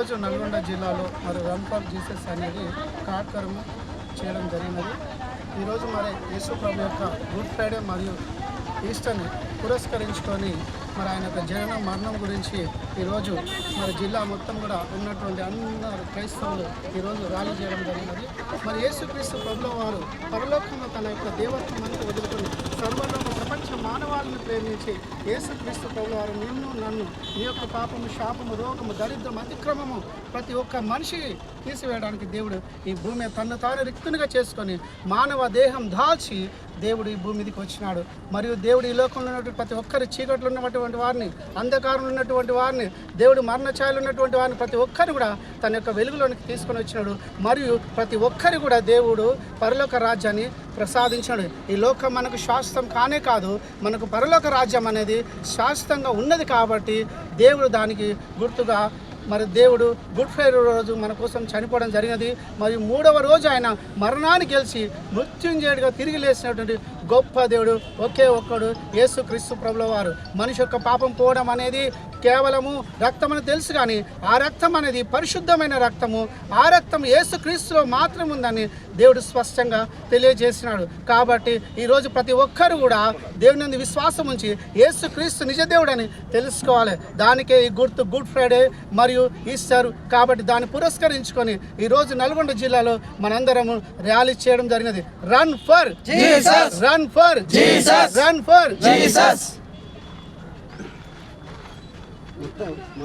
ఈరోజు నల్గొండ జిల్లాలో మరి రన్ ఫర్ జీసస్ అనేది కార్యక్రమం చేయడం జరిగినది. ఈరోజు మరి యేసు ప్రభు యొక్క గుడ్ ఫ్రైడే మరియు ఈస్టర్ని పురస్కరించుకొని మరి ఆయన యొక్క జనన మరణం గురించి ఈరోజు మరి జిల్లా మొత్తం కూడా ఉన్నటువంటి అందరు క్రైస్తవులు ఈరోజు ర్యాలీ చేయడం జరిగినది. మరి యేసుక్రీస్తు ప్రభుల వారు పరలోకంలో తన యొక్క దేవత్వం అంతా వదులుకొని సర్వలోక ప్రపంచ మానవాళిని ప్రేమించి యేసుక్రీస్తు ప్రభుల వారు నిన్ను నన్ను నీ యొక్క పాపము శాపము రోగము దరిద్రం అతిక్రమము ప్రతి ఒక్క మనిషి తీసివేయడానికి దేవుడు ఈ భూమి తను తాను రిక్తునిగా చేసుకొని మానవ దేహం దాల్చి దేవుడు ఈ భూమి మీదకి వచ్చినాడు. మరియు దేవుడు ఈ లోకంలో ఉన్నటువంటి ప్రతి ఒక్కరి చీకట్లు ఉన్నటువంటి వారిని, అంధకారంలో ఉన్నటువంటి వారిని, దేవుడు మరణఛాయలు ఉన్నటువంటి వారిని ప్రతి ఒక్కరు కూడా తన యొక్క వెలుగులోనికి తీసుకొని వచ్చినాడు. మరియు ప్రతి ఒక్కరి కూడా దేవుడు పరలోక రాజ్యాన్ని ప్రసాదించాడు. ఈ లోకం మనకు శాశ్వతం కానే కాదు, మనకు పరలోక రాజ్యం అనేది శాశ్వతంగా ఉన్నది. కాబట్టి దేవుడు దానికి గుర్తుగా మరి దేవుడు గుడ్ ఫ్రైడే రోజు మన కోసం చనిపోవడం జరిగినది. మరియు 3వ రోజు ఆయన మరణాన్ని గెలిచి మృత్యుంజయుడిగా తిరిగి లేచినటువంటి గొప్ప దేవుడు ఒకే ఒక్కడు యేసుక్రీస్తు ప్రభుల వారు. మనిషి యొక్క పాపం పోవడం అనేది కేవలము రక్తం అని తెలుసు, కానీ ఆ రక్తం అనేది పరిశుద్ధమైన రక్తము. ఆ రక్తం యేసుక్రీస్తులో మాత్రం ఉందని దేవుడు స్పష్టంగా తెలియజేసినాడు. కాబట్టి ఈరోజు ప్రతి ఒక్కరు కూడా దేవుని నందు విశ్వాసం ఉంచి యేసుక్రీస్తు నిజ దేవుడని తెలుసుకోవాలి. దానికే ఈ గుర్తు గుడ్ ఫ్రైడే మరియు ఈస్టర్. కాబట్టి దాన్ని పురస్కరించుకొని ఈరోజు నల్గొండ జిల్లాలో మనందరము ర్యాలీ చేయడం జరిగినది. Run for Jesus, run for Jesus, run for Jesus.